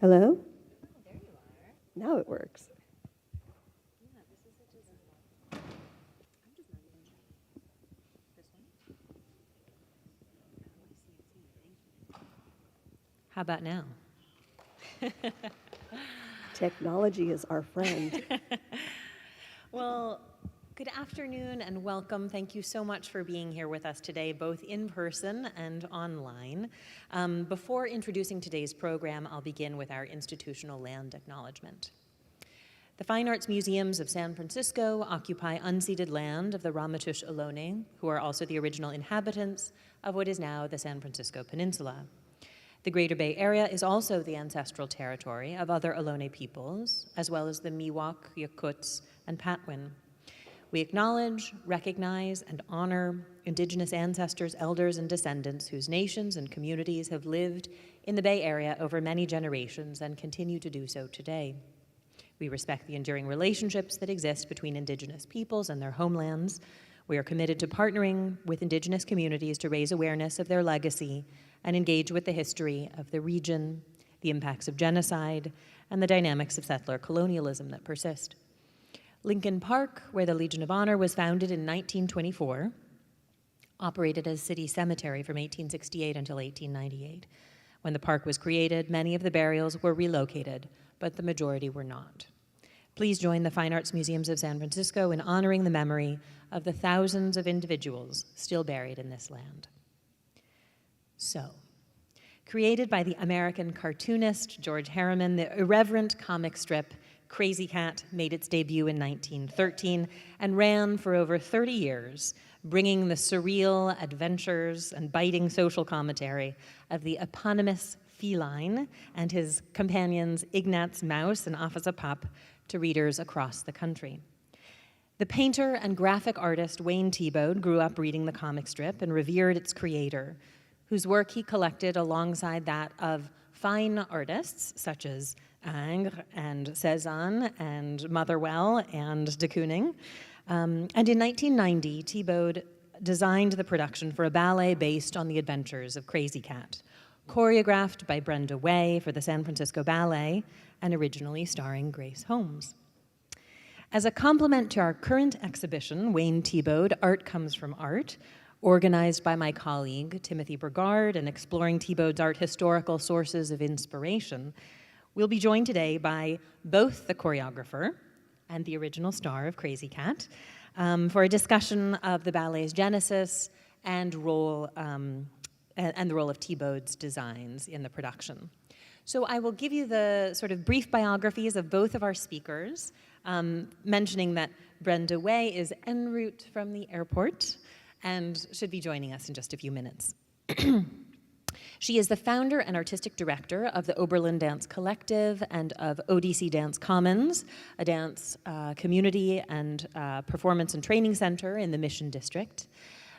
Hello? Oh, there you are. Now it works. Yeah, this is such a... I'm just not even... This one? Oh, I see. Thank you. How about now? Technology is our friend. Well, good afternoon and welcome. Thank you so much for being here with us today, both in person and online. Before introducing today's program, I'll begin with our institutional land acknowledgement. The Fine Arts Museums of San Francisco occupy unceded land of the Ramaytush Ohlone, who are also the original inhabitants of what is now the San Francisco Peninsula. The Greater Bay Area is also the ancestral territory of other Ohlone peoples, as well as the Miwok, Yakuts, and Patwin. We acknowledge, recognize, and honor Indigenous ancestors, elders, and descendants whose nations and communities have lived in the Bay Area over many generations and continue to do so today. We respect the enduring relationships that exist between Indigenous peoples and their homelands. We are committed to partnering with Indigenous communities to raise awareness of their legacy and engage with the history of the region, the impacts of genocide, and the dynamics of settler colonialism that persist. Lincoln Park, where the Legion of Honor was founded in 1924, operated as city cemetery from 1868 until 1898. When the park was created, many of the burials were relocated, but the majority were not. Please join the Fine Arts Museums of San Francisco in honoring the memory of the thousands of individuals still buried in this land. So, created by the American cartoonist George Harriman, the irreverent comic strip Krazy Kat made its debut in 1913 and ran for over 30 years, bringing the surreal adventures and biting social commentary of the eponymous feline and his companions Ignatz Mouse and Officer Pup to readers across the country. The painter and graphic artist Wayne Tibo grew up reading the comic strip and revered its creator, whose work he collected alongside that of fine artists such as Ingres and Cezanne and Motherwell and de Kooning. And in 1990, Thiebaud designed the production for a ballet based on the adventures of Krazy Kat, choreographed by Brenda Way for the San Francisco Ballet and originally starring Grace Holmes. As a complement to our current exhibition, Wayne Tibo, Art Comes from Art, organized by my colleague Timothy Burgard and exploring Thibaud's art historical sources of inspiration, we'll be joined today by both the choreographer and the original star of Krazy Kat for a discussion of the ballet's genesis and the role of Thibaud's designs in the production. So I will give you the sort of brief biographies of both of our speakers, mentioning that Brenda Way is en route from the airport and should be joining us in just a few minutes. She is the founder and artistic director of the Oberlin Dance Collective and of ODC Dance Commons, a dance community and performance and training center in the Mission District.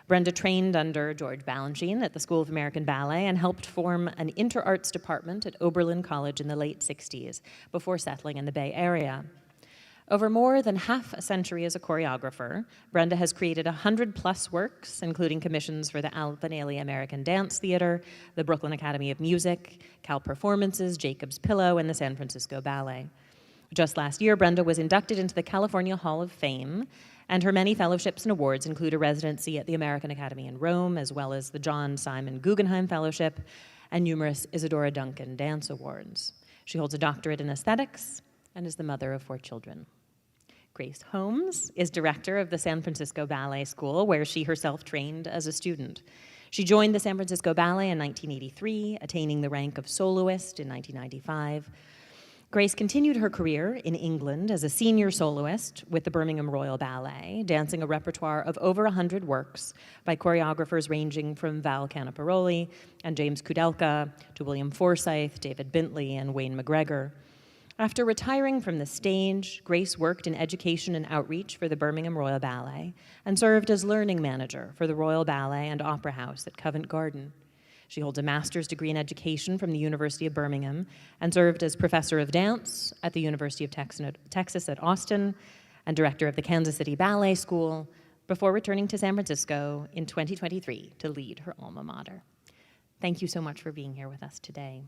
Brenda trained under George Balanchine at the School of American Ballet and helped form an inter-arts department at Oberlin College in the late 60s before settling in the Bay Area. Over more than half a century as a choreographer, Brenda has created 100+ works, including commissions for the Albanelli American Dance Theater, the Brooklyn Academy of Music, Cal Performances, Jacob's Pillow, and the San Francisco Ballet. Just last year, Brenda was inducted into the California Hall of Fame, and her many fellowships and awards include a residency at the American Academy in Rome, as well as the John Simon Guggenheim Fellowship and numerous Isadora Duncan Dance Awards. She holds a doctorate in aesthetics and is the mother of 4 children. Grace Holmes is director of the San Francisco Ballet School, where she herself trained as a student. She joined the San Francisco Ballet in 1983, attaining the rank of soloist in 1995. Grace continued her career in England as a senior soloist with the Birmingham Royal Ballet, dancing a repertoire of over 100 works by choreographers ranging from Val Caniparoli and James Kudelka to William Forsythe, David Bintley, and Wayne McGregor. After retiring from the stage, Grace worked in education and outreach for the Birmingham Royal Ballet and served as learning manager for the Royal Ballet and Opera House at Covent Garden. She holds a master's degree in education from the University of Birmingham and served as professor of dance at the University of Texas at Austin and director of the Kansas City Ballet School before returning to San Francisco in 2023 to lead her alma mater. Thank you so much for being here with us today.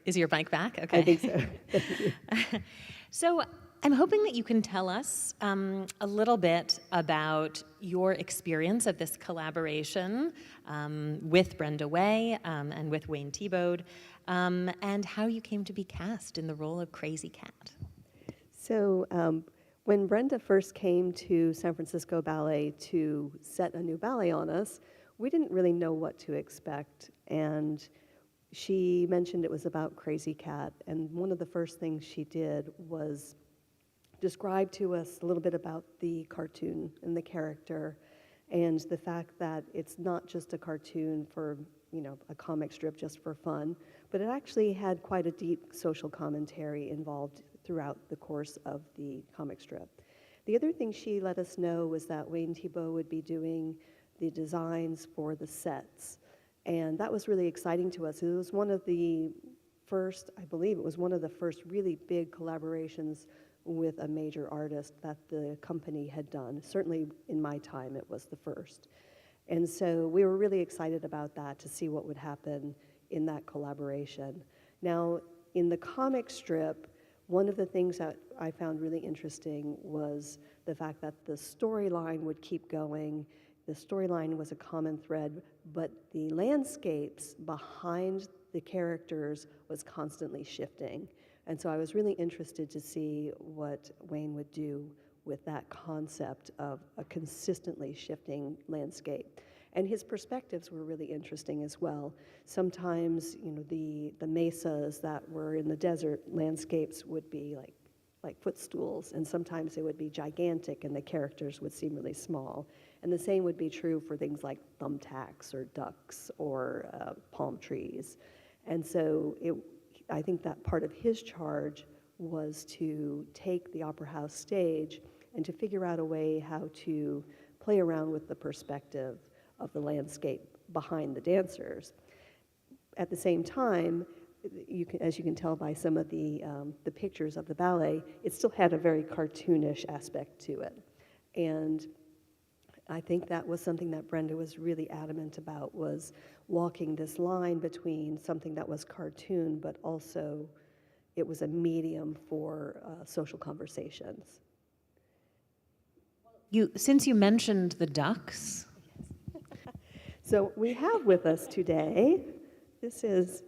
Is your mic back? Okay. I think so. So I'm hoping that you can tell us a little bit about your experience of this collaboration with Brenda Way and with Wayne Tibo, and how you came to be cast in the role of Krazy Kat. So when Brenda first came to San Francisco Ballet to set a new ballet on us, we didn't really know what to expect. And she mentioned it was about Krazy Kat, and one of the first things she did was describe to us a little bit about the cartoon and the character, and the fact that it's not just a cartoon for, a comic strip just for fun, but it actually had quite a deep social commentary involved throughout the course of the comic strip. The other thing she let us know was that Wayne Tibo would be doing the designs for the sets. And that was really exciting to us. It was one of the first, I believe it was one of the first really big collaborations with a major artist that the company had done. Certainly in my time, it was the first. And so we were really excited about that, to see what would happen in that collaboration. Now, in the comic strip, one of the things that I found really interesting was the fact that the storyline would keep going. The storyline was a common thread, but the landscapes behind the characters was constantly shifting. And so I was really interested to see what Wayne would do with that concept of a consistently shifting landscape. And his perspectives were really interesting as well. Sometimes, the mesas that were in the desert landscapes would be like footstools, and sometimes they would be gigantic and the characters would seem really small. And the same would be true for things like thumbtacks or ducks or palm trees. And so I think that part of his charge was to take the Opera House stage and to figure out a way how to play around with the perspective of the landscape behind the dancers. At the same time, as you can tell by some of the pictures of the ballet, it still had a very cartoonish aspect to it. And I think that was something that Brenda was really adamant about, was walking this line between something that was cartoon, but also it was a medium for social conversations. Since you mentioned the ducks. So we have with us today, this is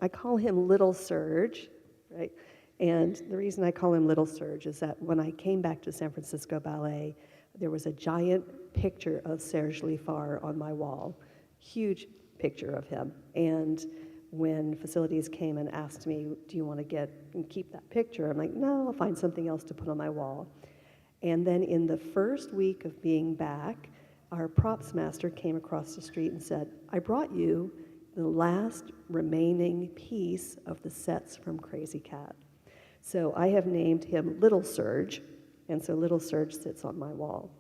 I call him Little Serge, right? And the reason I call him Little Serge is that when I came back to San Francisco Ballet, there was a giant picture of Serge Liffard on my wall, huge picture of him. And when facilities came and asked me, do you want to keep that picture? I'm like, no, I'll find something else to put on my wall. And then in the first week of being back, our props master came across the street and said, I brought you the last remaining piece of the sets from Krazy Kat. So I have named him Little Serge, and so Little Serge sits on my wall.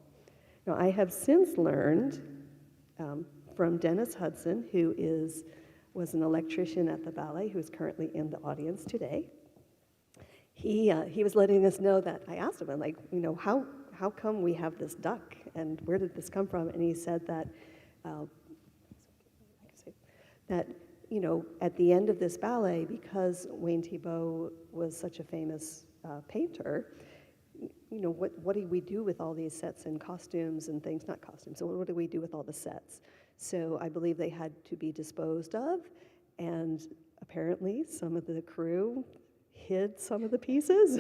Now I have since learned from Dennis Hudson, who was an electrician at the ballet, who is currently in the audience today. He was letting us know that, I asked him, I'm like, how come we have this duck, and where did this come from? And he said that, at the end of this ballet, because Wayne Tibo was such a famous painter, what do we do with all these sets and costumes and things? Not costumes, so what do we do with all the sets? So I believe they had to be disposed of, and apparently some of the crew hid some of the pieces.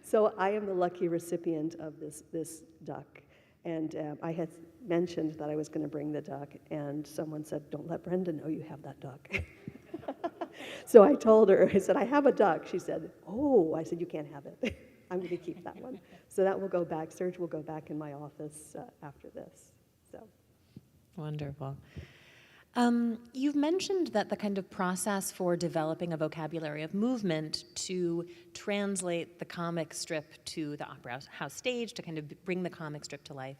So I am the lucky recipient of this duck. And I had mentioned that I was going to bring the duck, and someone said, don't let Brenda know you have that duck. So I told her, I said, I have a duck. She said, oh, I said, you can't have it. I'm going to keep that one. So that will go back. Serge will go back in my office after this. So. Wonderful. You've mentioned that the kind of process for developing a vocabulary of movement to translate the comic strip to the Opera House stage, to kind of bring the comic strip to life,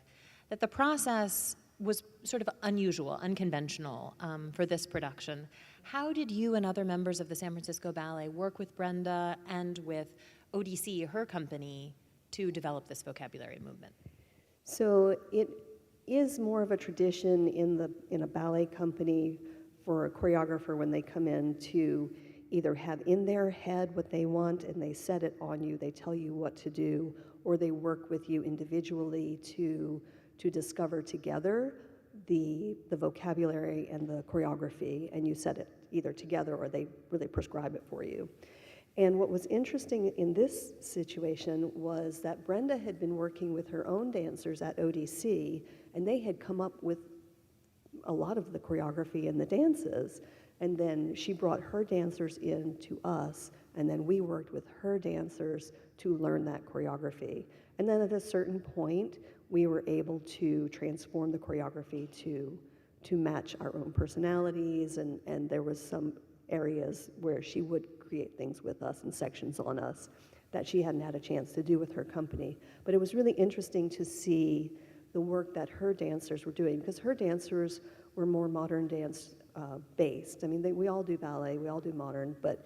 that the process was sort of unusual, unconventional for this production. How did you and other members of the San Francisco Ballet work with Brenda and with ODC, her company, to develop this vocabulary movement? So it is more of a tradition in a ballet company for a choreographer when they come in to either have in their head what they want and they set it on you, they tell you what to do, or they work with you individually to discover together the vocabulary and the choreography, and you set it either together or they really prescribe it for you. And what was interesting in this situation was that Brenda had been working with her own dancers at ODC, and they had come up with a lot of the choreography and the dances. And then she brought her dancers in to us, and then we worked with her dancers to learn that choreography. And then at a certain point, we were able to transform the choreography to match our own personalities, and there was some areas where she would create things with us and sections on us that she hadn't had a chance to do with her company. But it was really interesting to see the work that her dancers were doing, because her dancers were more modern dance based. I mean, we all do ballet, we all do modern, but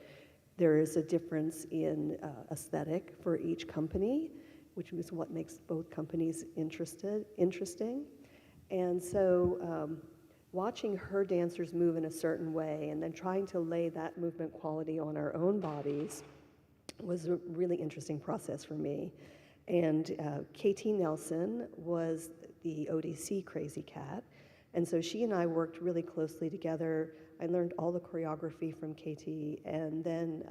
there is a difference in aesthetic for each company, which is what makes both companies interesting. And so watching her dancers move in a certain way and then trying to lay that movement quality on our own bodies was a really interesting process for me. And KT Nelson was the ODC Krazy Kat, and so she and I worked really closely together. I learned all the choreography from KT, and then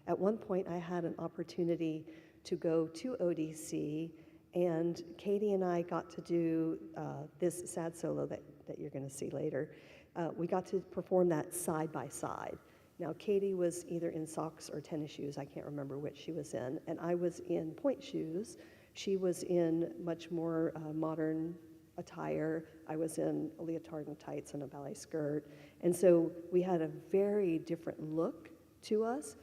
at one point I had an opportunity to go to ODC, and Katie and I got to do this sad solo that you're going to see later. We got to perform that side by side. Now, Katie was either in socks or tennis shoes, I can't remember which she was in, and I was in point shoes. She was in much more modern attire. I was in a leotard and tights and a ballet skirt. And so we had a very different look to us.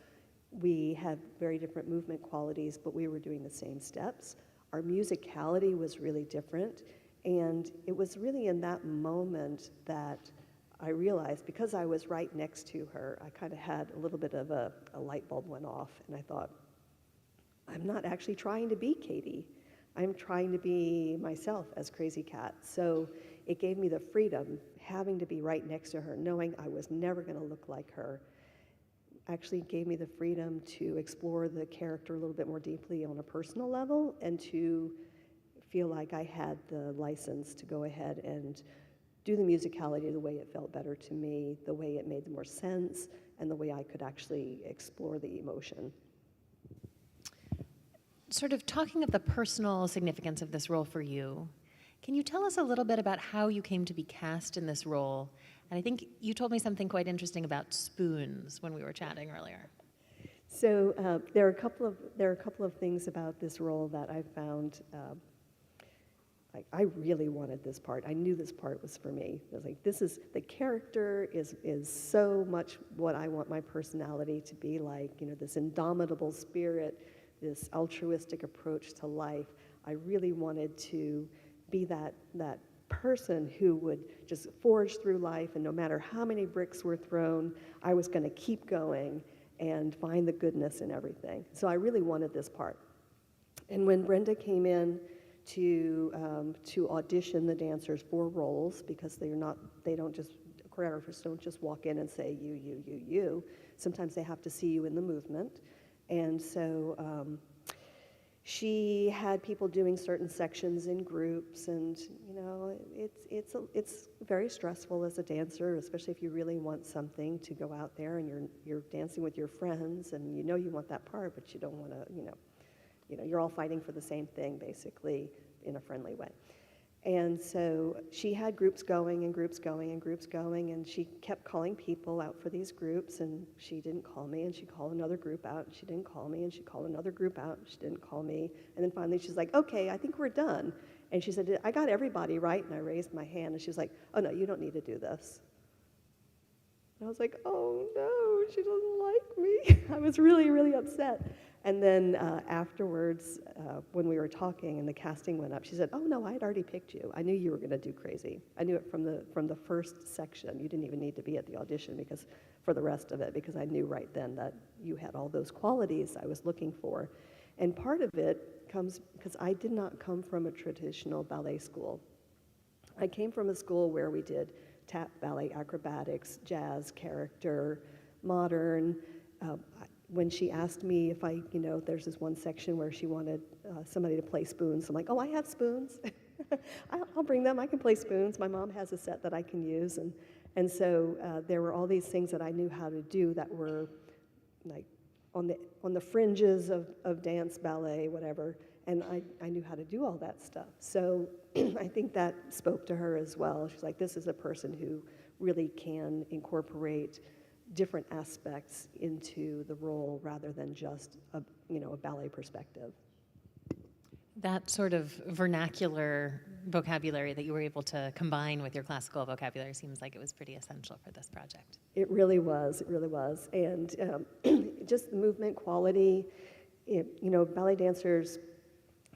We had very different movement qualities, but we were doing the same steps. Our musicality was really different. And it was really in that moment that I realized, because I was right next to her, I kind of had a little bit of a light bulb went off, and I thought, I'm not actually trying to be Katie. I'm trying to be myself as Krazy Kat. So it gave me the freedom, having to be right next to her, knowing I was never going to look like her, actually gave me the freedom to explore the character a little bit more deeply on a personal level, and to feel like I had the license to go ahead and do the musicality the way it felt better to me, the way it made more sense, and the way I could actually explore the emotion. Sort of talking of the personal significance of this role for you, can you tell us a little bit about how you came to be cast in this role? And I think you told me something quite interesting about spoons when we were chatting earlier. So there are a couple of things about this role that I found. I really wanted this part. I knew this part was for me. I was like, the character is so much what I want my personality to be like. You know, this indomitable spirit, this altruistic approach to life. I really wanted to be that person who would just forge through life, and no matter how many bricks were thrown, I was going to keep going and find the goodness in everything. So I really wanted this part. And when Brenda came in to audition the dancers for roles, because choreographers don't just walk in and say you. Sometimes they have to see you in the movement. And so she had people doing certain sections in groups, and you know, it's very stressful as a dancer, especially if you really want something to go out there and you're dancing with your friends, and you want that part, but you don't want to, you're all fighting for the same thing basically in a friendly way. And so she had groups going and groups going and groups going, and she kept calling people out for these groups, and she didn't call me, and she called another group out, and she didn't call me, and she called another group out, and she didn't call me. And then finally she's like, okay, I think we're done. And she said, I got everybody right, and I raised my hand, and she was like, oh no, you don't need to do this. And I was like, oh no, she doesn't like me. I was really, really upset. And then afterwards, when we were talking and the casting went up, she said, oh no, I had already picked you. I knew you were going to do Krazy. I knew it from the first section. You didn't even need to be at the audition for the rest of it, because I knew right then that you had all those qualities I was looking for. And part of it comes because I did not come from a traditional ballet school. I came from a school where we did tap ballet, acrobatics, jazz, character, modern. When she asked me if there's this one section where she wanted somebody to play spoons. I'm like, oh, I have spoons. I'll bring them. I can play spoons. My mom has a set that I can use. And so there were all these things that I knew how to do that were like on the fringes of dance, ballet, whatever. And I knew how to do all that stuff. So I think that spoke to her as well. She's like, this is a person who really can incorporate different aspects into the role rather than just a ballet perspective. That sort of vernacular vocabulary that you were able to combine with your classical vocabulary seems like it was pretty essential for this project. It really was, And just the movement quality, ballet dancers,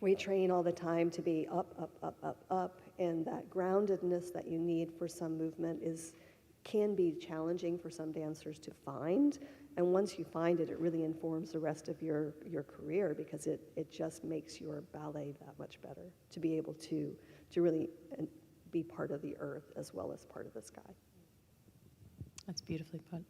we train all the time to be up, up, up, up, up, and that groundedness that you need for some movement can be challenging for some dancers to find. And once you find it, it really informs the rest of your career because it just makes your ballet that much better to be able to really be part of the earth as well as part of the sky. That's beautifully put.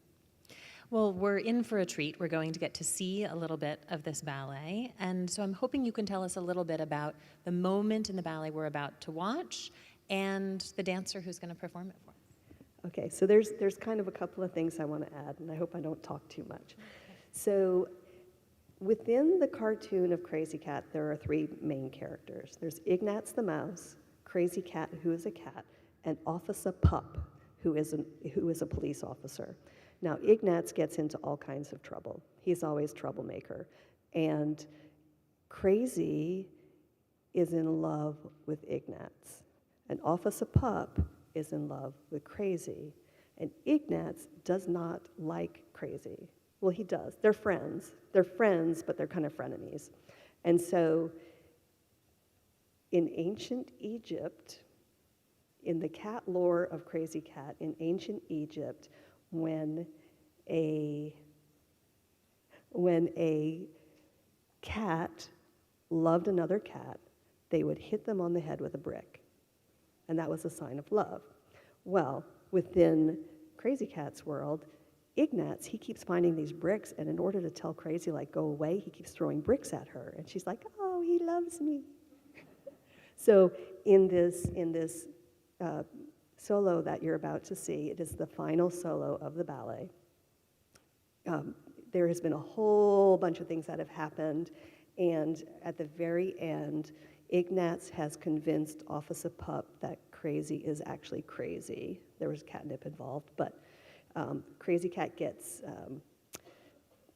Well, we're in for a treat. We're going to get to see a little bit of this ballet. And so I'm hoping you can tell us a little bit about the moment in the ballet we're about to watch and the dancer who's going to perform it for us. Okay, so there's kind of a couple of things I want to add, and I hope I don't talk too much. So within the cartoon of Krazy Kat, there are three main characters. There's Ignatz the mouse, Krazy Kat, who is a cat, and Officer Pup, who is a police officer. Now, Ignatz gets into all kinds of trouble. He's always troublemaker. And Krazy is in love with Ignatz. And Officer Pup is in love with Krazy. And Ignatz does not like Krazy. Well, he does. They're friends. But they're kind of frenemies. And so in ancient Egypt, in the cat lore of Krazy Kat, in ancient Egypt, when a cat loved another cat, they would hit them on the head with a brick. And that was a sign of love. Well, within Krazy Kat's world, Ignatz, he keeps finding these bricks, and in order to tell Krazy, like, go away, he keeps throwing bricks at her. And she's like, oh, he loves me. So in this solo that you're about to see, it is the final solo of the ballet. There has been a whole bunch of things that have happened, and at the very end, Ignatz has convinced Officer Pup that Krazy is actually crazy. There was catnip involved, but Krazy Kat gets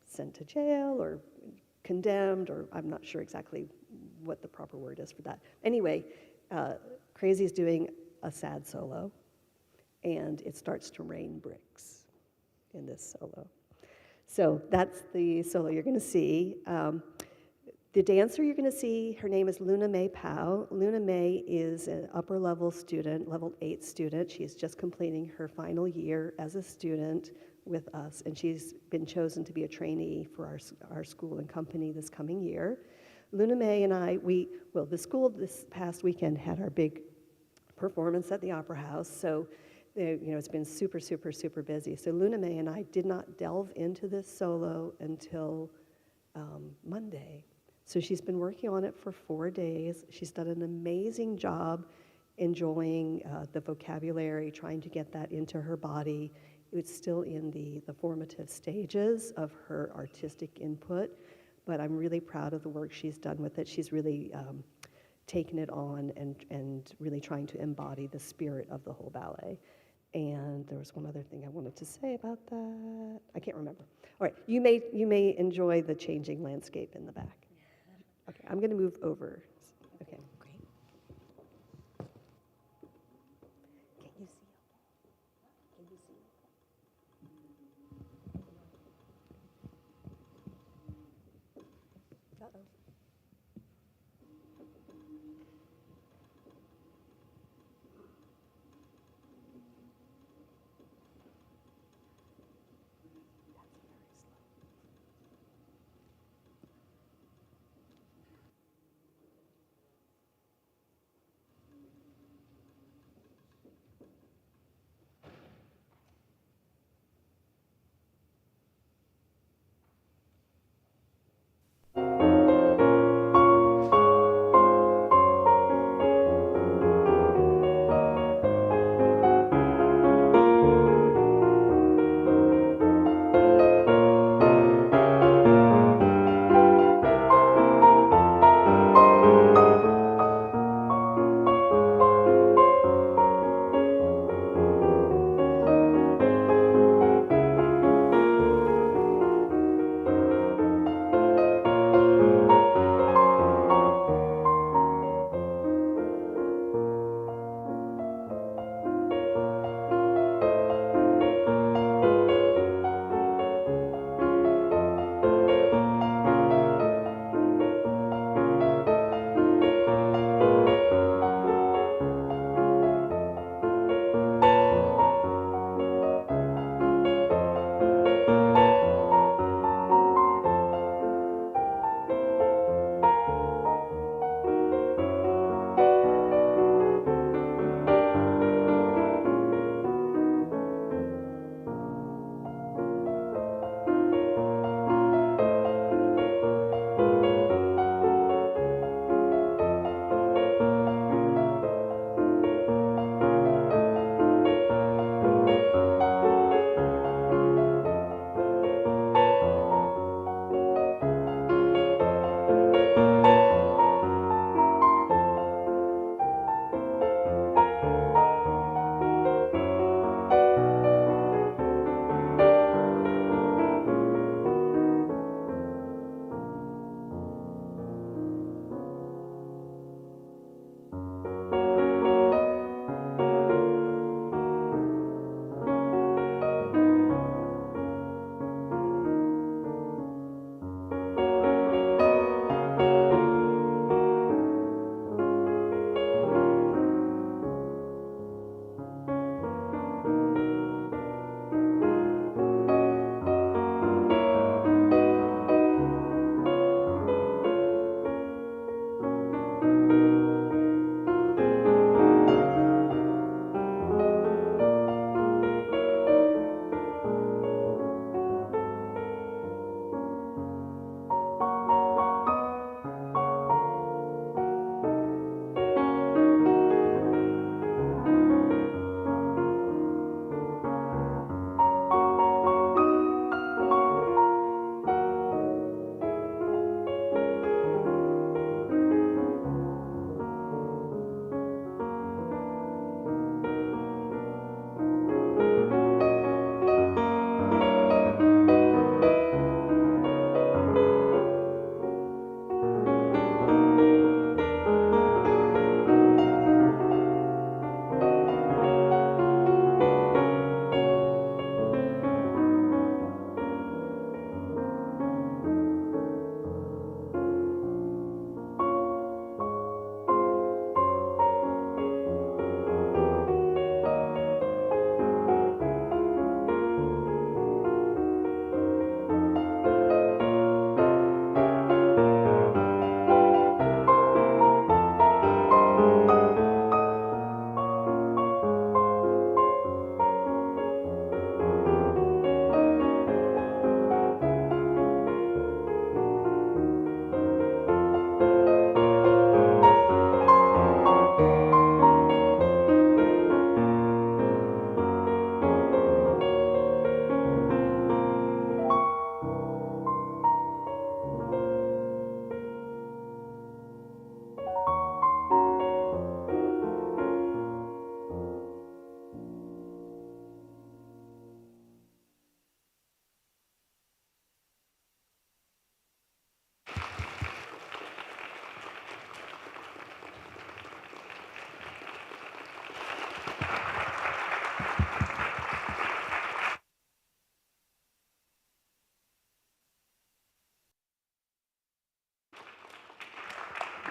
sent to jail or condemned, or I'm not sure exactly what the proper word is for that. Anyway, Krazy is doing a sad solo, and it starts to rain bricks in this solo. So that's the solo you're going to see. The dancer you're going to see, her name is Luna May Powell. Luna May is an upper level student, level 8 student. She's just completing her final year as a student with us, and she's been chosen to be a trainee for our school and company this coming year. Luna May and I, the school this past weekend had our big performance at the Opera House, so it's been super, super, super busy. So Luna May and I did not delve into this solo until Monday. So she's been working on it for 4 days. She's done an amazing job enjoying the vocabulary, trying to get that into her body. It's still in the formative stages of her artistic input, but I'm really proud of the work she's done with it. She's really taken it on and really trying to embody the spirit of the whole ballet. And there was one other thing I wanted to say about that. I can't remember. All right, you may enjoy the changing landscape in the back. Okay, I'm going to move over. Okay. Great. Can you see? Can you see? Uh-oh.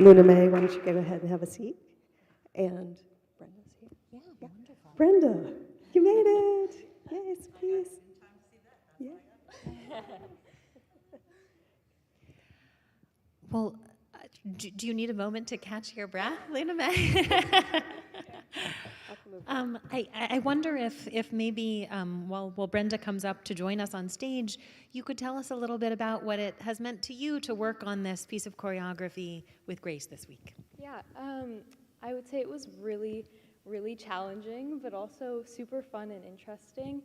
Luna May, why don't you go ahead and have a seat? And Brenda's here. Yeah, wonderful. Brenda, you made it. Yes, please. Yeah. Well, do you need a moment to catch your breath, Luna May? I wonder if maybe while Brenda comes up to join us on stage, you could tell us a little bit about what it has meant to you to work on this piece of choreography with Grace this week. Yeah, I would say it was really, really challenging, but also super fun and interesting.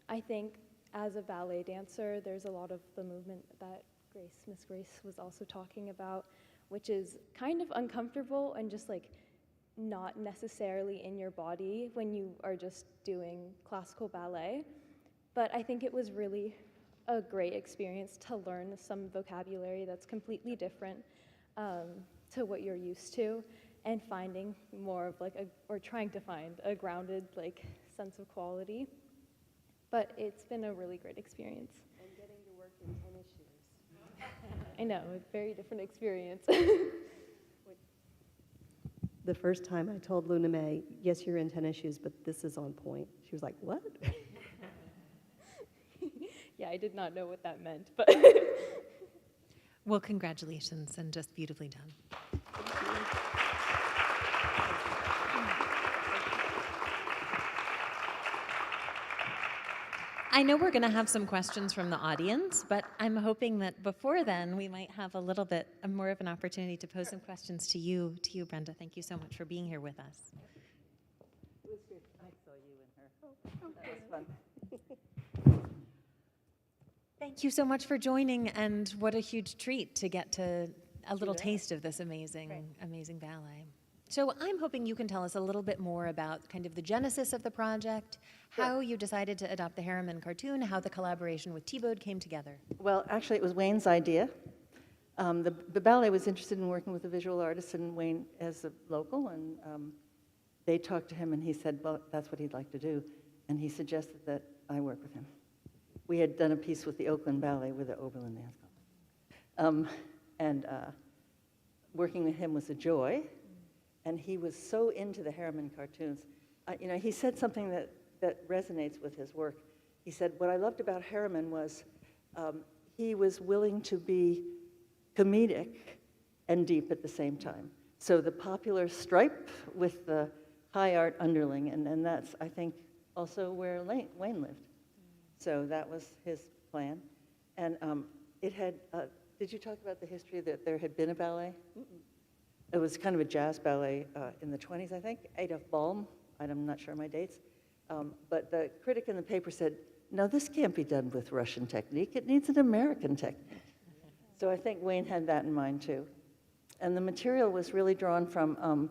I think as a ballet dancer, there's a lot of the movement that Miss Grace was also talking about, which is kind of uncomfortable and just like not necessarily in your body when you are just doing classical ballet. But I think it was really a great experience to learn some vocabulary that's completely different to what you're used to, and finding more of like or trying to find a grounded like sense of quality. But it's been a really great experience. And getting to work in tennis shoes. I know, a very different experience. The first time I told Luna May, yes, you're in tennis shoes, but this is on point. She was like, what? Yeah, I did not know what that meant, but. Well, congratulations, and just beautifully done. I know we're going to have some questions from the audience, but I'm hoping that before then we might have a little bit more of an opportunity to pose some questions to you, Brenda. Thank you so much for being here with us. It was good. I saw you and her. That was fun. Thank you so much for joining, and what a huge treat to get to a little taste of this amazing ballet. So I'm hoping you can tell us a little bit more about kind of the genesis of the project, how you decided to adopt the Harriman cartoon, how the collaboration with Thiebaud came together. Well, actually, it was Wayne's idea. The ballet was interested in working with a visual artist, and Wayne as a local, and they talked to him, and he said, well, that's what he'd like to do, and he suggested that I work with him. We had done a piece with the Oakland Ballet with the Oberlin Dance Company. And working with him was a joy, and he was so into the Harriman cartoons. He said something that resonates with his work. He said, what I loved about Harriman was he was willing to be comedic and deep at the same time. So the popular stripe with the high art underling, and that's, I think, also where Wayne lived. So that was his plan. And it had, did you talk about the history that there had been a ballet? It was kind of a jazz ballet in the 20s, I think. Adolf Balm, I'm not sure my dates. But the critic in the paper said, no, this can't be done with Russian technique. It needs an American technique. So I think Wayne had that in mind, too. And the material was really drawn from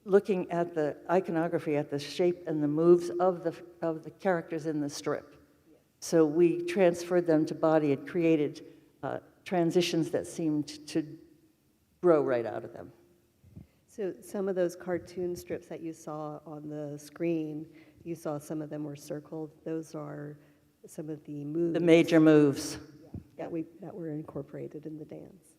looking at the iconography, at the shape and the moves of the characters in the strip. So we transferred them to body and created transitions that seemed to grow right out of them. So some of those cartoon strips that you saw on the screen, you saw some of them were circled. Those are some of the moves. The major moves. That were incorporated in the dance.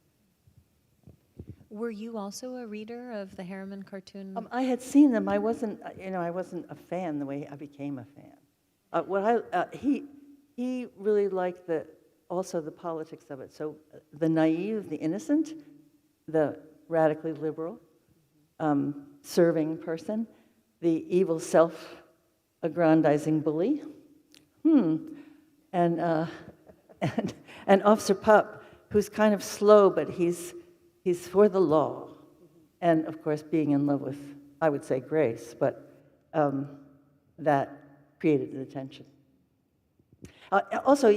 Were you also a reader of the Harriman cartoon? I had seen them. I wasn't a fan the way I became a fan. He really liked also the politics of it. So the naive, the innocent, the radically liberal, serving person, the evil self-aggrandizing bully, and Officer Pup, who's kind of slow, but he's for the law, and of course being in love with, I would say, Grace, but that created the tension. Also,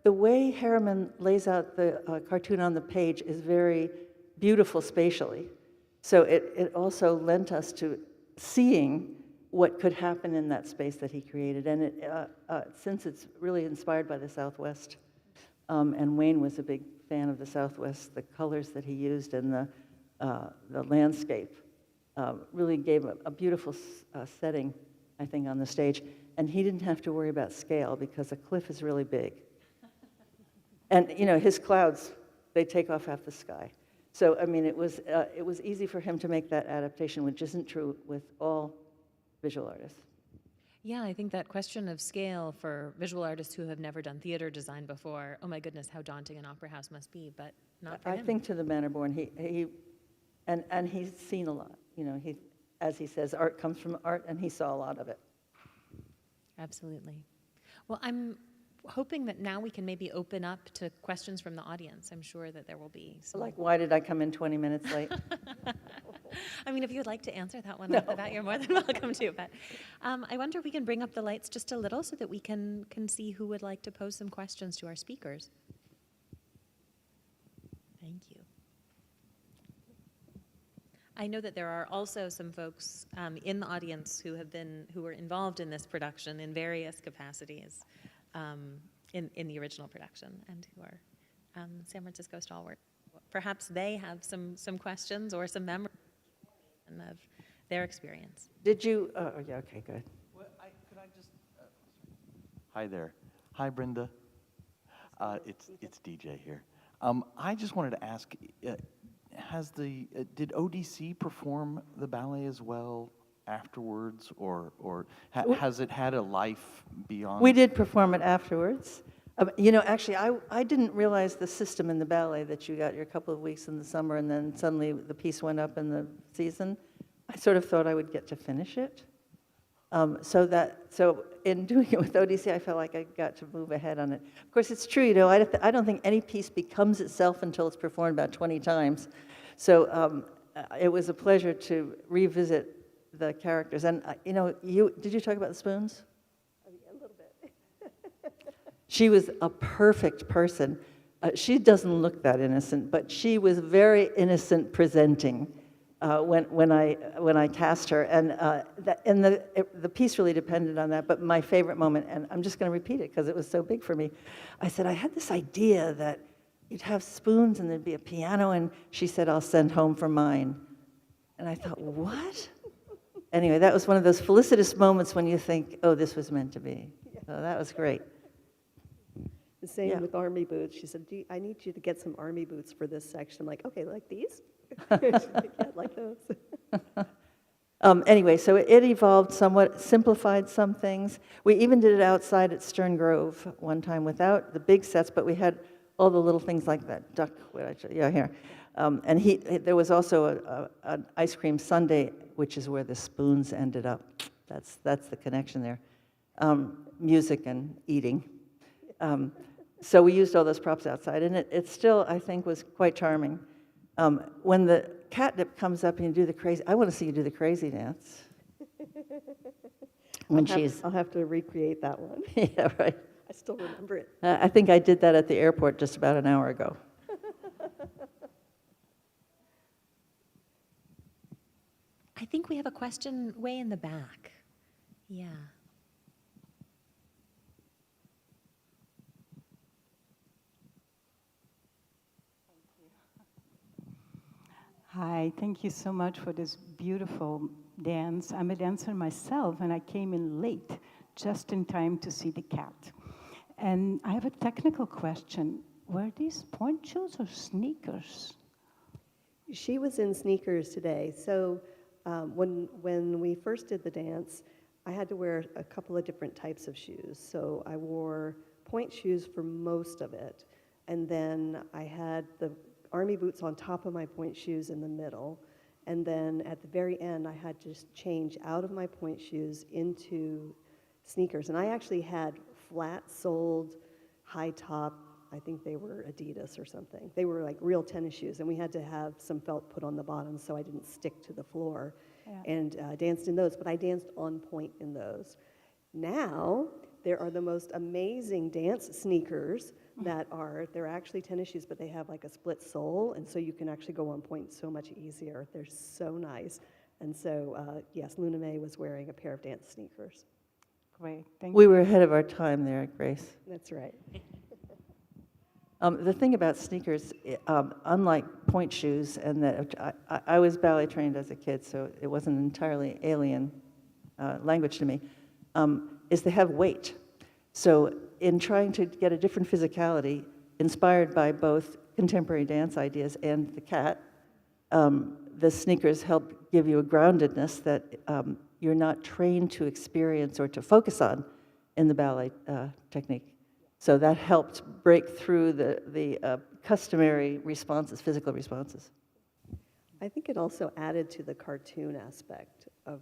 the way Harriman lays out the cartoon on the page is very beautiful spatially. So it also lent us to seeing what could happen in that space that he created. And since it's really inspired by the Southwest, and Wayne was a big fan of the Southwest, the colors that he used and the landscape really gave a beautiful setting, I think, on the stage. And he didn't have to worry about scale because a cliff is really big. And, his clouds, they take off half the sky. So, I mean, it was easy for him to make that adaptation, which isn't true with all visual artists. Yeah, I think that question of scale for visual artists who have never done theater design before, oh my goodness, how daunting an opera house must be, but not for him. I think to the manner born, and he's seen a lot. You know, as he says, art comes from art, and he saw a lot of it. Absolutely. Well, I'm hoping that now we can maybe open up to questions from the audience. I'm sure that there will be some. Like, why did I come in 20 minutes late? I mean, if you would like to answer that one off the bat, you're more than welcome to. But I wonder if we can bring up the lights just a little so that we can see who would like to pose some questions to our speakers. Thank you. I know that there are also some folks in the audience who were involved in this production in various capacities in the original production and who are San Francisco stalwart. Perhaps they have some questions or some memories of their experience. Did you? Oh, yeah. Okay. Good. Well, could I just? Hi there. Hi, Brenda. It's DJ here. I just wanted to ask: did ODC perform the ballet as well afterwards, or has it had a life beyond? We did perform it afterwards. You know, actually, I didn't realize the system in the ballet that you got your couple of weeks in the summer and then suddenly the piece went up in the season. I sort of thought I would get to finish it. So in doing it with ODC, I felt like I got to move ahead on it. Of course, it's true, you know, I don't think any piece becomes itself until it's performed about 20 times. So it was a pleasure to revisit the characters. And, you know, did you talk about the spoons? A little bit. She was a perfect person. She doesn't look that innocent, but she was very innocent presenting when I cast her, and the piece really depended on that. But my favorite moment, and I'm just going to repeat it because it was so big for me. I said I had this idea that you'd have spoons and there'd be a piano, and she said, "I'll send home for mine," and I thought, what? Anyway, that was one of those felicitous moments when you think, oh, this was meant to be. So that was great. The same with army boots. She said, I need you to get some army boots for this section. I'm like, okay, like these? She's like, yeah, like those. Anyway, so it evolved somewhat, simplified some things. We even did it outside at Stern Grove one time without the big sets, but we had all the little things like that duck, here. And there was also an ice cream sundae, which is where the spoons ended up. That's the connection there. Music and eating. So we used all those props outside, and it still, I think, was quite charming. When the catnip comes up and you do the crazy, I want to see you do the crazy dance. I'll have to recreate that one. Yeah, right. I still remember it. I think I did that at the airport just about an hour ago. I think we have a question way in the back. Yeah. Hi, thank you so much for this beautiful dance. I'm a dancer myself, and I came in late, just in time to see the cat. And I have a technical question. Were these point shoes or sneakers? She was in sneakers today. So when we first did the dance, I had to wear a couple of different types of shoes. So I wore point shoes for most of it. And then I had the army boots on top of my point shoes in the middle. And then at the very end, I had to change out of my point shoes into sneakers. And I actually had flat-soled, high-top, I think they were Adidas or something. They were like real tennis shoes, and we had to have some felt put on the bottom so I didn't stick to the floor. Yeah. And danced in those, but I danced on point in those. Now, there are the most amazing dance sneakers they're actually tennis shoes, but they have like a split sole, and so you can actually go on point so much easier. They're so nice. And so, yes, Luna May was wearing a pair of dance sneakers. Great, thank you. We were ahead of our time there, Grace. That's right. The thing about sneakers, unlike point shoes, and that I was ballet trained as a kid, so it wasn't entirely alien language to me, is they have weight. So in trying to get a different physicality, inspired by both contemporary dance ideas and the cat, the sneakers help give you a groundedness that you're not trained to experience or to focus on in the ballet technique. So that helped break through the customary responses, physical responses. I think it also added to the cartoon aspect of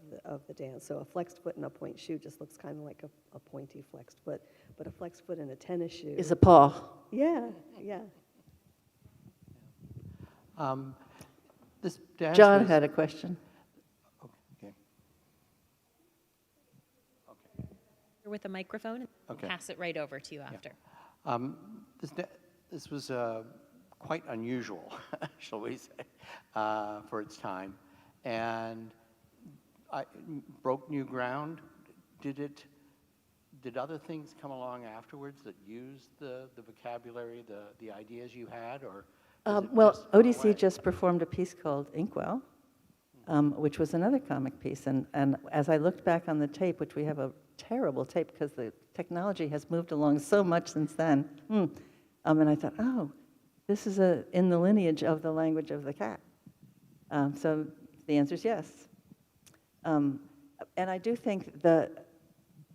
the dance. So a flexed foot and a point shoe just looks kind of like a pointy flexed foot, but a flexed foot and a tennis shoe. Is a paw. Yeah, yeah. This dance John was- had a question. Okay. With the microphone, and Okay. pass it right over to you after. This was quite unusual, shall we say, for its time, and I broke new ground. Did other things come along afterwards that used the vocabulary, the ideas you had, or? was it Well, just thrown ODC away? just performed a piece called Inkwell, which was another comic piece. And as I looked back on the tape, which we have a terrible tape because the technology has moved along so much since then, and I thought, oh, this is in the lineage of the language of the cat. So the answer is yes. And I do think the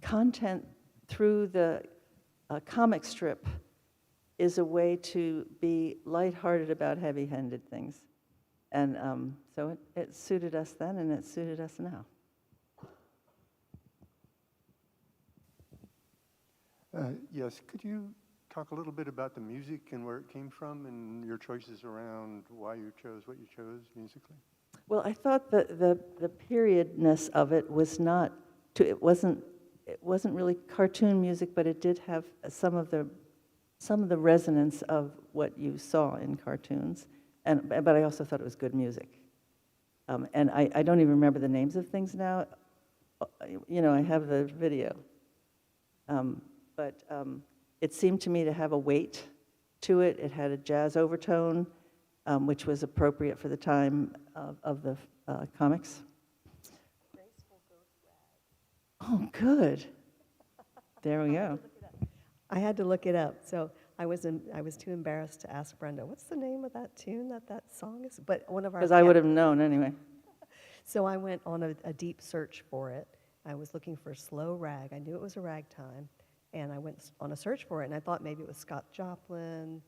content through the comic strip is a way to be lighthearted about heavy-handed things. And so it suited us then, and it suited us now. Yes, could you talk a little bit about the music and where it came from and your choices around why you chose what you chose musically? Well, I thought that the periodness of it was not it wasn't really cartoon music, but it did have some of the resonance of what you saw in cartoons. But I also thought it was good music. And I don't even remember the names of things now. You know, I have the video. But it seemed to me to have a weight to it. It had a jazz overtone, which was appropriate for the time of the comics. Oh, good. There we go. I had to look it up. So I was too embarrassed to ask Brenda, what's the name of that tune that song is? But one of our Because I would have known anyway. So I went on a deep search for it. I was looking for slow rag. I knew it was a ragtime, and I went on a search for it, and I thought maybe it was Scott Joplin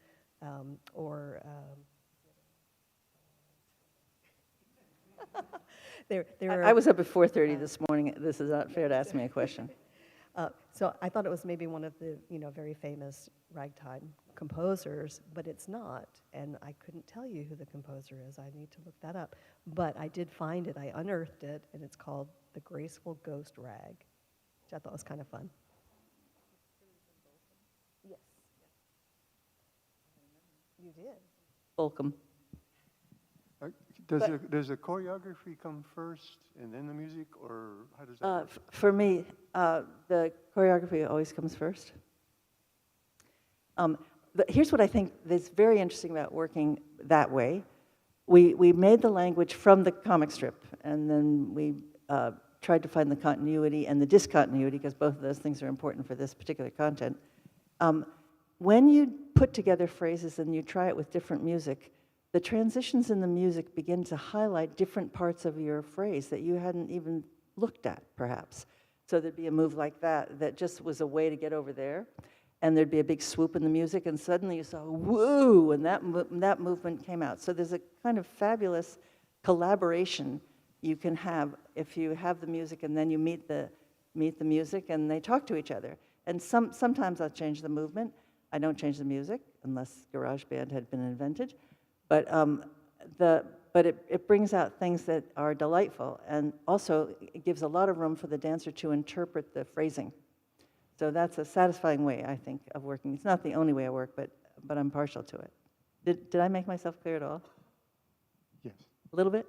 or I was up at 4:30 this morning. This is not fair to ask me a question. So I thought it was maybe one of the very famous ragtime composers, but it's not, and I couldn't tell you who the composer is. I need to look that up. But I did find it. I unearthed it, and it's called The Graceful Ghost Rag, which I thought was kind of fun. Yes. You did. Holcomb. Does the choreography come first and then the music, or how does that work? For me, the choreography always comes first. Here's what I think is very interesting about working that way. We made the language from the comic strip, and then we tried to find the continuity and the discontinuity, because both of those things are important for this particular content. When you put together phrases and you try it with different music, the transitions in the music begin to highlight different parts of your phrase that you hadn't even looked at, perhaps. So there'd be a move like that just was a way to get over there, and there'd be a big swoop in the music, and suddenly you saw, woo, and that movement came out. So there's a kind of fabulous collaboration you can have if you have the music and then you meet the music and they talk to each other. And sometimes I'll change the movement. I don't change the music unless GarageBand had been invented. But it brings out things that are delightful, and also it gives a lot of room for the dancer to interpret the phrasing. So that's a satisfying way, I think, of working. It's not the only way I work, but I'm partial to it. Did I make myself clear at all? Yes. A little bit?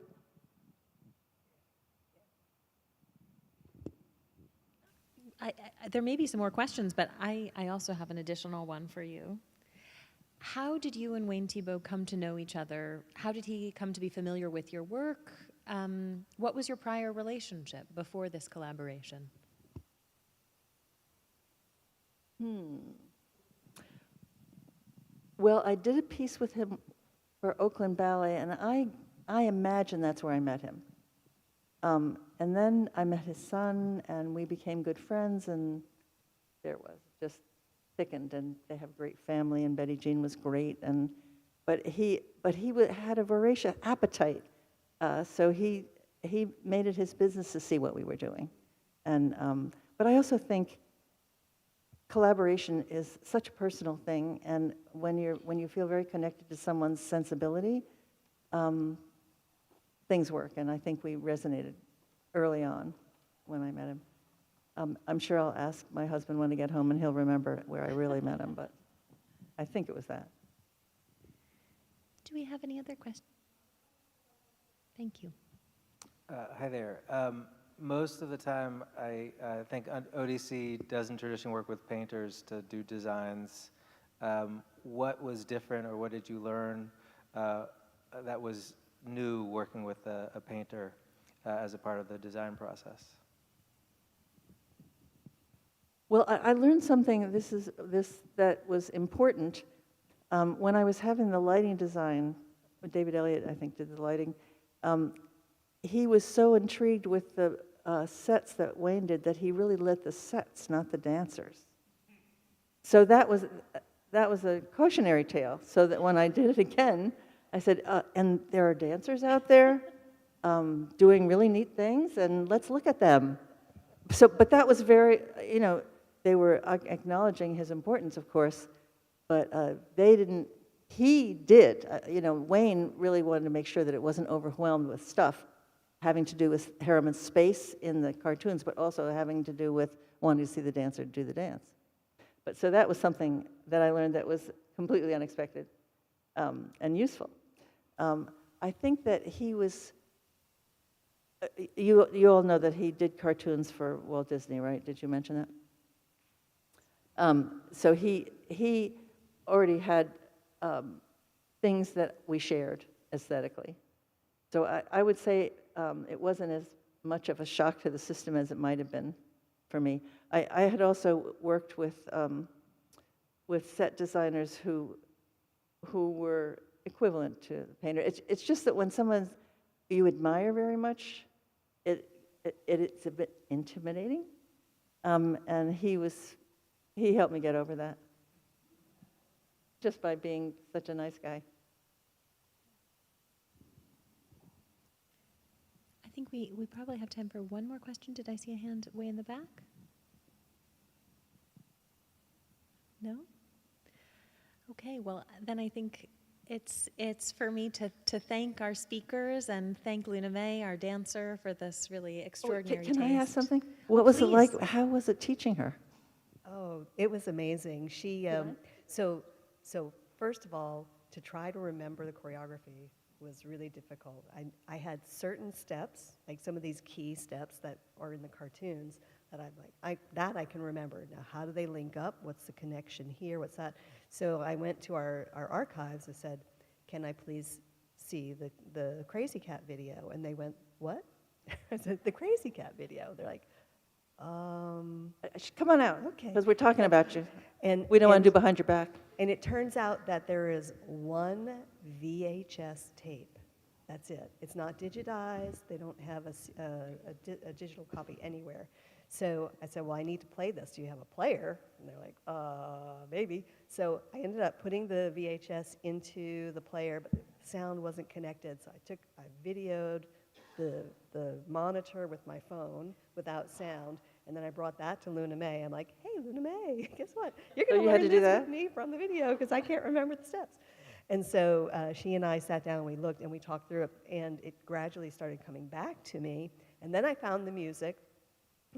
There may be some more questions, but I also have an additional one for you. How did you and Wayne Tibo come to know each other? How did he come to be familiar with your work? What was your prior relationship before this collaboration? Well, I did a piece with him for Oakland Ballet, and I imagine that's where I met him. And then I met his son, and we became good friends, and there it was, just thickened, and they have a great family, and Betty Jean was great, but he had a voracious appetite, so he made it his business to see what we were doing, and but I also think collaboration is such a personal thing, and when you feel very connected to someone's sensibility, things work, and I think we resonated early on when I met him. I'm sure I'll ask my husband when I get home, and he'll remember where I really met him, but I think it was that. Do we have any other questions? Thank you. Hi there. Most of the time, I think ODC doesn't traditionally work with painters to do designs. What was different, or what did you learn that was new working with a painter as a part of the design process? Well, I learned something. That was important when I was having the lighting design. David Elliott, I think, did the lighting. He was so intrigued with the sets that Wayne did that he really lit the sets, not the dancers. So that was a cautionary tale. So that when I did it again, I said, "And there are dancers out there doing really neat things, and let's look at them." So, but that was very, they were acknowledging his importance, of course, but they didn't. He did. Wayne really wanted to make sure that it wasn't overwhelmed with stuff having to do with Harriman's space in the cartoons, but also having to do with wanting to see the dancer do the dance. But so that was something that I learned that was completely unexpected and useful. I think that he was, you all know that he did cartoons for Walt Disney, right? Did you mention that? So he already had things that we shared aesthetically. So I would say it wasn't as much of a shock to the system as it might have been for me. I had also worked with set designers who were equivalent to the painter. It's just that when someone you admire very much, it's a bit intimidating. And he helped me get over that just by being such a nice guy. I think we probably have time for one more question. Did I see a hand way in the back? No? Okay, well, then I think it's for me to thank our speakers and thank Luna May, our dancer, for this really extraordinary Can I ask taste. something? What was it like? Please. How was it teaching her? Oh, it was amazing. She, so first of all, to try to remember the choreography was really difficult. I had certain steps, like some of these key steps that are in the cartoons, that I'm like, I can remember. Now, how do they link up? What's the connection here? What's that? So I went to our archives and said, can I please see the Krazy Kat video? And they went, what? I said, the Krazy Kat video. They're like, Come on out, okay. because we're talking about you. And We don't want to do behind your back. And it turns out that there is one VHS tape. That's it. It's not digitized. They don't have a digital copy anywhere. So I said, well, I need to play this. Do you have a player? And they're like, maybe. So I ended up putting the VHS into the player, but the sound wasn't connected. So I videoed the monitor with my phone without sound, and then I brought that to Luna May. I'm like, hey, Luna May, guess what? You're going to learn this with me from the video because I can't remember the steps. And so she and I sat down and we looked and we talked through it, and it gradually started coming back to me. And then I found the music.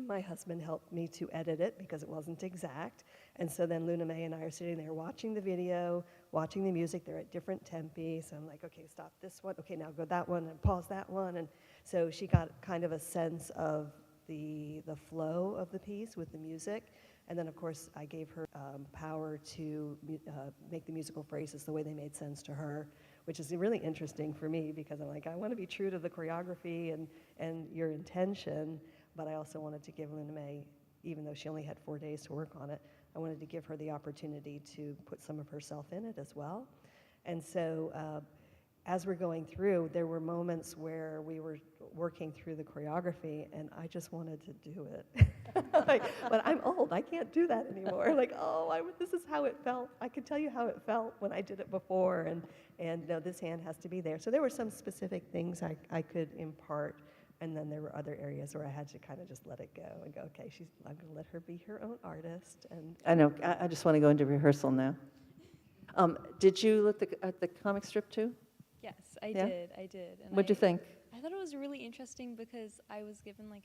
My husband helped me to edit it because it wasn't exact. And so then Luna May and I are sitting there watching the video, watching the music. They're at different tempi. So I'm like, okay, stop this one. Okay, now go that one and pause that one. And so she got kind of a sense of the flow of the piece with the music. And then, of course, I gave her power to make the musical phrases the way they made sense to her, which is really interesting for me because I'm like, I want to be true to the choreography and your intention, but I also wanted to give Luna May, even though she only had 4 days to work on it, I wanted to give her the opportunity to put some of herself in it as well. And so as we're going through, there were moments where we were working through the choreography, and I just wanted to do it. But I'm old, I can't do that anymore. Like, this is how it felt. I could tell you how it felt when I did it before, and no, this hand has to be there. So there were some specific things I could impart, and then there were other areas where I had to kind of just let it go and go, okay, I'm going to let her be her own artist. And I know, I just want to go into rehearsal now. Did you look at the comic strip too? Yes, I Yeah? did. And What'd you think? I thought it was really interesting because I was given like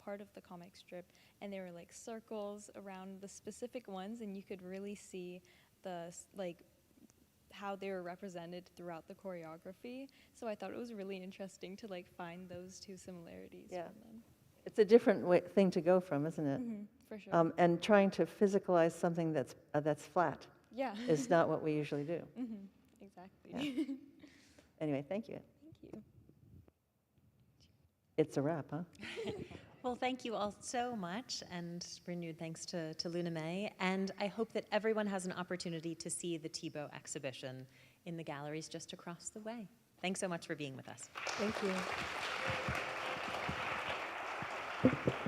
part of the comic strip, and there were like circles around the specific ones, and you could really see how they were represented throughout the choreography. So I thought it was really interesting to like find those two similarities Yeah. from them. It's a different thing to go from, isn't it? For sure. And trying to physicalize something that's flat Yeah. is not what we usually do. Exactly. Yeah. Anyway, thank you. Thank you. It's a wrap, huh? Well, thank you all so much, and renewed thanks to Luna May. And I hope that everyone has an opportunity to see the Tibo exhibition in the galleries just across the way. Thanks so much for being with us. thank you.